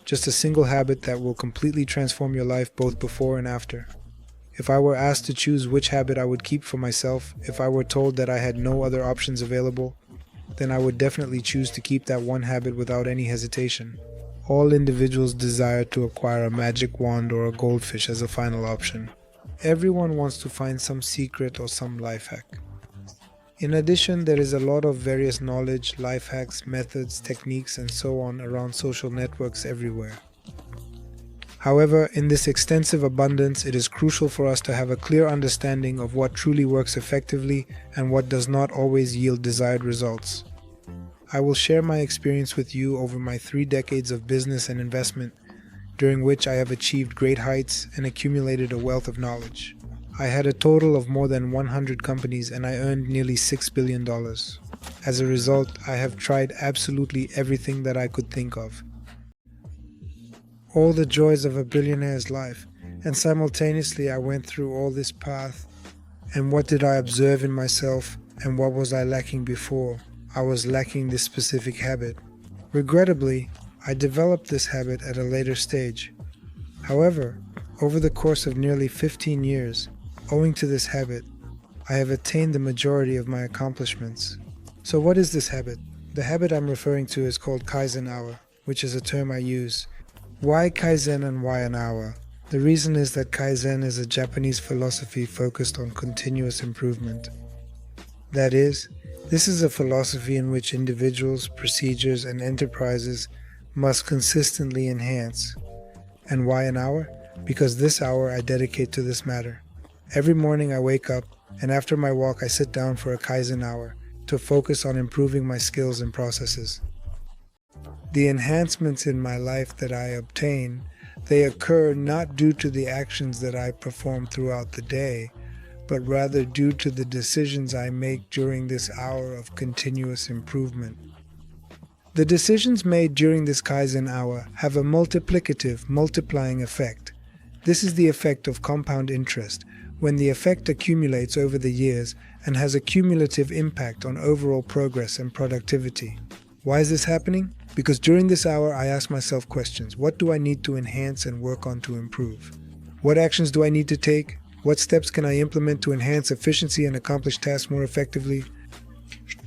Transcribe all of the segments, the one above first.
just a single habit that will completely transform your life both before and after. If I were asked to choose which habit I would keep for myself, if I were told that I had no other options available, then I would definitely choose to keep that one habit without any hesitation. All individuals desire to acquire a magic wand or a goldfish as a final option. Everyone wants to find some secret or some life hack. In addition, there is a lot of various knowledge, life hacks, methods, techniques, and so on around social networks everywhere. However, in this extensive abundance, it is crucial for us to have a clear understanding of what truly works effectively and what does not always yield desired results. I will share my experience with you over my 3 decades of business and investment, during which I have achieved great heights and accumulated a wealth of knowledge. I had a total of more than 100 companies and I earned nearly $6 billion. As a result, I have tried absolutely everything that I could think of. All the joys of a billionaire's life, and simultaneously I went through all this path. And what did I observe in myself, and what was I lacking before? I was lacking this specific habit. Regrettably, I developed this habit at a later stage. However, over the course of nearly 15 years, owing to this habit, I have attained the majority of my accomplishments. So what is this habit? The habit I'm referring to is called Kaizen Hour, which is a term I use. Why Kaizen and why an hour? The reason is that Kaizen is a Japanese philosophy focused on continuous improvement. That is, this is a philosophy in which individuals, procedures, and enterprises must consistently enhance. And why an hour? Because this hour I dedicate to this matter. Every morning I wake up, and after my walk I sit down for a Kaizen hour to focus on improving my skills and processes. The enhancements in my life that I obtain, they occur not due to the actions that I perform throughout the day, but rather due to the decisions I make during this hour of continuous improvement. The decisions made during this Kaizen hour have a multiplicative, multiplying effect. This is the effect of compound interest, when the effect accumulates over the years and has a cumulative impact on overall progress and productivity. Why is this happening? Because during this hour I ask myself questions. What do I need to enhance and work on to improve? What actions do I need to take? What steps can I implement to enhance efficiency and accomplish tasks more effectively?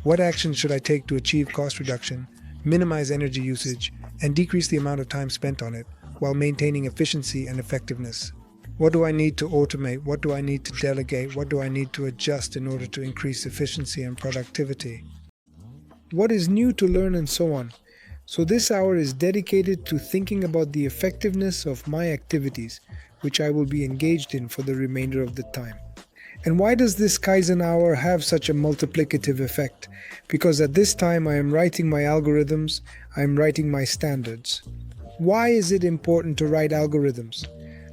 What actions should I take to achieve cost reduction, minimize energy usage, and decrease the amount of time spent on it, while maintaining efficiency and effectiveness? What do I need to automate? What do I need to delegate? What do I need to adjust in order to increase efficiency and productivity? What is new to learn, and so on. So this hour is dedicated to thinking about the effectiveness of my activities, which I will be engaged in for the remainder of the time. And why does this Kaizen hour have such a multiplicative effect? Because at this time I am writing my algorithms, I am writing my standards. Why is it important to write algorithms?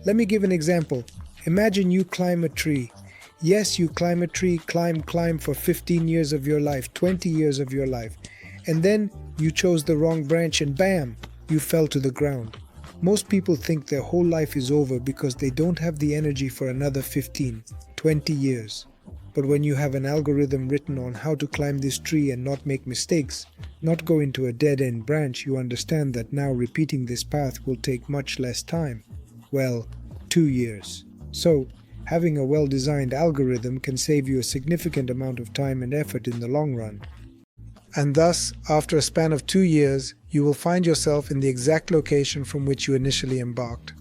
Let me give an example. Imagine you climb a tree. Yes, you climb a tree, climb for 15 years of your life, 20 years of your life. And then you chose the wrong branch and bam, you fell to the ground. Most people think their whole life is over because they don't have the energy for another 15, 20 years. But when you have an algorithm written on how to climb this tree and not make mistakes, not go into a dead-end branch, you understand that now repeating this path will take much less time. Well, 2 years. So, having a well-designed algorithm can save you a significant amount of time and effort in the long run. And thus, after a span of 2 years, you will find yourself in the exact location from which you initially embarked.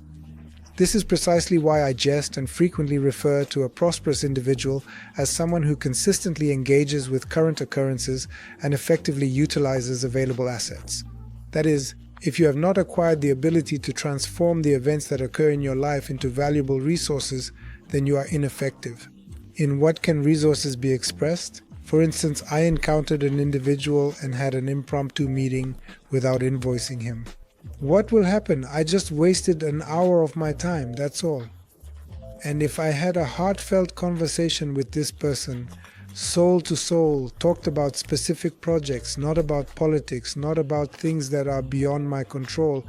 This is precisely why I jest and frequently refer to a prosperous individual as someone who consistently engages with current occurrences and effectively utilizes available assets. That is, if you have not acquired the ability to transform the events that occur in your life into valuable resources, then you are ineffective. In what can resources be expressed? For instance, I encountered an individual and had an impromptu meeting without invoicing him. What will happen? I just wasted an hour of my time, that's all. And if I had a heartfelt conversation with this person, soul to soul, talked about specific projects, not about politics, not about things that are beyond my control,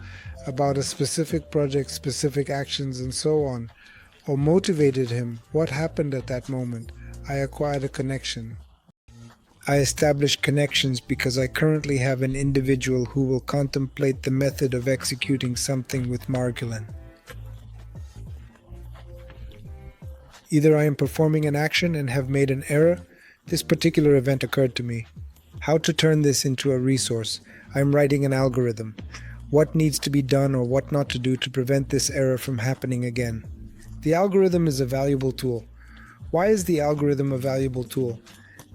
about a specific project, specific actions, and so on, or motivated him, what happened at that moment? I acquired a connection. I establish connections because I currently have an individual who will contemplate the method of executing something with Margolin. Either I am performing an action and have made an error. This particular event occurred to me. How to turn this into a resource? I am writing an algorithm. What needs to be done or what not to do to prevent this error from happening again? The algorithm is a valuable tool. Why is the algorithm a valuable tool?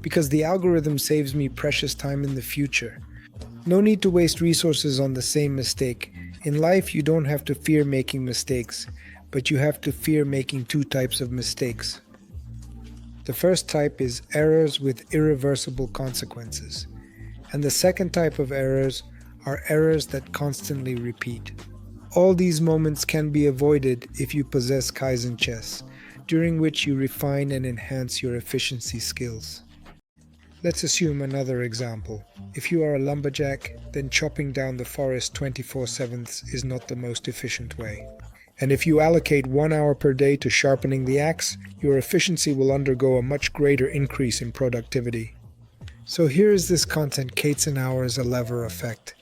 Because the algorithm saves me precious time in the future. No need to waste resources on the same mistake. In life, you don't have to fear making mistakes, but you have to fear making two types of mistakes. The first type is errors with irreversible consequences, and the second type of errors are errors that constantly repeat. All these moments can be avoided if you possess Kaizen chess, during which you refine and enhance your efficiency skills. Let's assume another example. If you are a lumberjack, then chopping down the forest 24/7 is not the most efficient way. And if you allocate 1 hour per day to sharpening the axe, your efficiency will undergo a much greater increase in productivity. So here is this content Kaizen hour as a lever effect.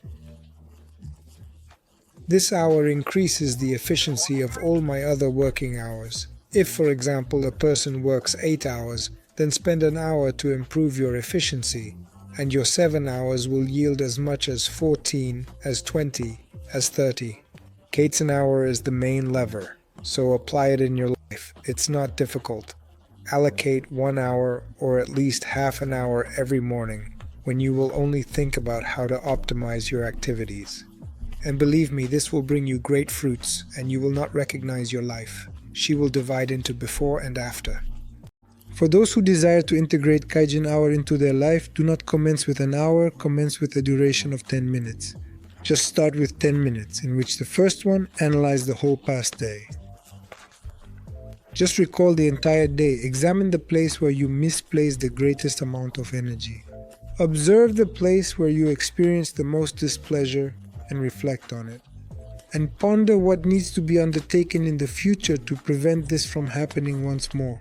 This hour increases the efficiency of all my other working hours. If, for example, a person works 8 hours, then spend an hour to improve your efficiency, and your 7 hours will yield as much as 14, as 20, as 30. Kaizen hour is the main lever, so apply it in your life. It's not difficult. Allocate 1 hour or at least half an hour every morning when you will only think about how to optimize your activities. And believe me, this will bring you great fruits and you will not recognize your life. She will divide into before and after. For those who desire to integrate Kaizen hour into their life, do not commence with an hour, commence with a duration of 10 minutes. Just start with 10 minutes, in which the first one, analyze the whole past day. Just recall the entire day, examine the place where you misplaced the greatest amount of energy. Observe the place where you experienced the most displeasure and reflect on it. And ponder what needs to be undertaken in the future to prevent this from happening once more.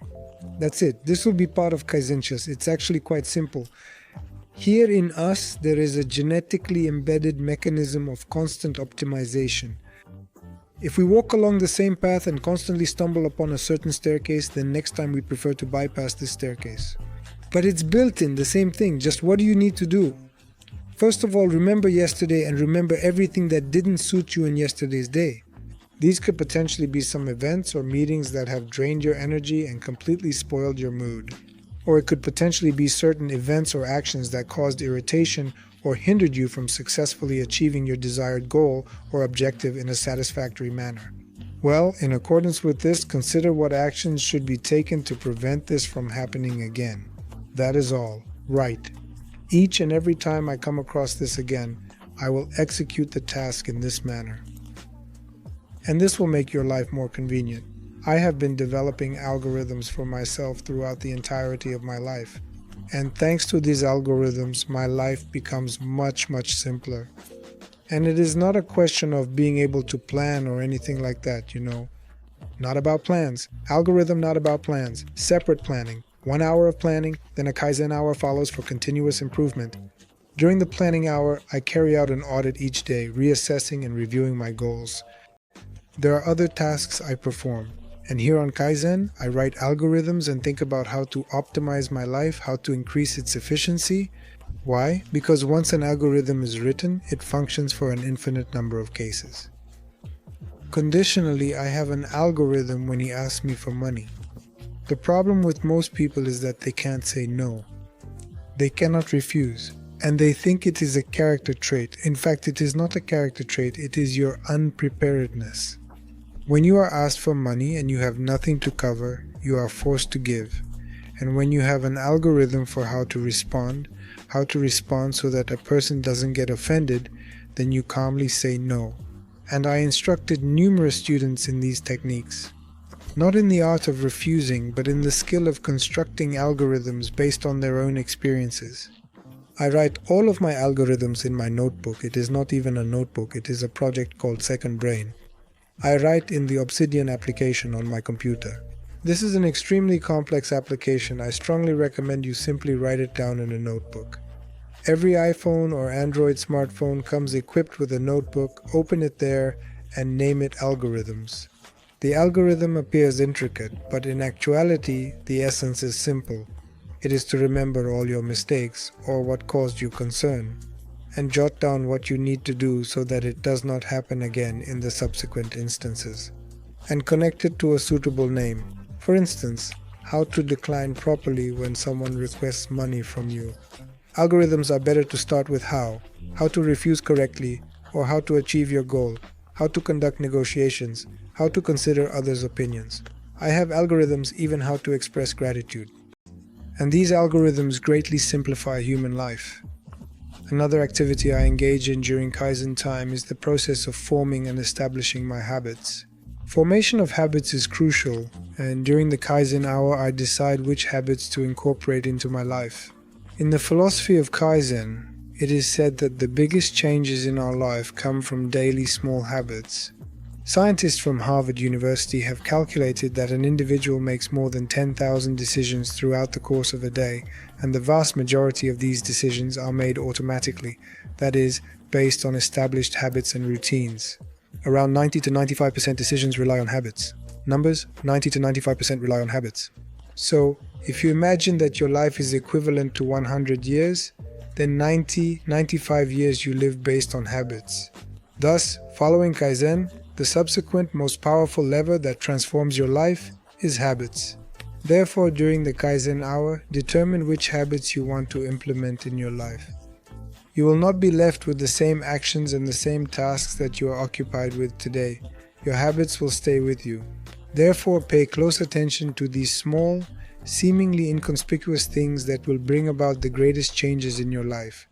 That's it. This will be part of Kaizen chess. It's actually quite simple. Here in us, there is a genetically embedded mechanism of constant optimization. If we walk along the same path and constantly stumble upon a certain staircase, then next time we prefer to bypass this staircase. But it's built in, the same thing. Just what do you need to do? First of all, remember yesterday and remember everything that didn't suit you in yesterday's day. These could potentially be some events or meetings that have drained your energy and completely spoiled your mood. Or it could potentially be certain events or actions that caused irritation or hindered you from successfully achieving your desired goal or objective in a satisfactory manner. Well, in accordance with this, consider what actions should be taken to prevent this from happening again. That is all. Right. Each and every time I come across this again, I will execute the task in this manner. And this will make your life more convenient. I have been developing algorithms for myself throughout the entirety of my life. And thanks to these algorithms, my life becomes much simpler. And it is not a question of being able to plan or anything like that, you know. Not about plans. Algorithm not about plans. Separate planning. 1 hour of planning, then a Kaizen hour follows for continuous improvement. During the planning hour, I carry out an audit each day, reassessing and reviewing my goals. There are other tasks I perform. And here on Kaizen, I write algorithms and think about how to optimize my life, how to increase its efficiency. Why? Because once an algorithm is written, it functions for an infinite number of cases. Conditionally, I have an algorithm when he asks me for money. The problem with most people is that they can't say no. They cannot refuse. And they think it is a character trait. In fact, it is not a character trait, it is your unpreparedness. When you are asked for money and you have nothing to cover, you are forced to give. And when you have an algorithm for how to respond so that a person doesn't get offended, then you calmly say no. And I instructed numerous students in these techniques. Not in the art of refusing, but in the skill of constructing algorithms based on their own experiences. I write all of my algorithms in my notebook. It is not even a notebook, it is a project called Second Brain. I write in the Obsidian application on my computer. This is an extremely complex application. I strongly recommend you simply write it down in a notebook. Every iPhone or Android smartphone comes equipped with a notebook. Open it there and name it algorithms. The algorithm appears intricate, but in actuality, the essence is simple. It is to remember all your mistakes or what caused you concern, and jot down what you need to do so that it does not happen again in the subsequent instances, and connect it to a suitable name. For instance, how to decline properly when someone requests money from you. Algorithms are better to start with how to refuse correctly, or how to achieve your goal, how to conduct negotiations, how to consider others' opinions. I have algorithms even how to express gratitude. And these algorithms greatly simplify human life. Another activity I engage in during Kaizen time is the process of forming and establishing my habits. Formation of habits is crucial, and during the Kaizen hour I decide which habits to incorporate into my life. In the philosophy of Kaizen, it is said that the biggest changes in our life come from daily small habits. Scientists from Harvard University have calculated that an individual makes more than 10,000 decisions throughout the course of a day, and the vast majority of these decisions are made automatically, that is, based on established habits and routines. Around 90 to 95% decisions rely on habits. Numbers, 90 to 95% rely on habits. So, if you imagine that your life is equivalent to 100 years, then 95 years you live based on habits. Thus, following Kaizen, the subsequent most powerful lever that transforms your life is habits. Therefore, during the Kaizen hour, determine which habits you want to implement in your life. You will not be left with the same actions and the same tasks that you are occupied with today. Your habits will stay with you. Therefore, pay close attention to these small, seemingly inconspicuous things that will bring about the greatest changes in your life.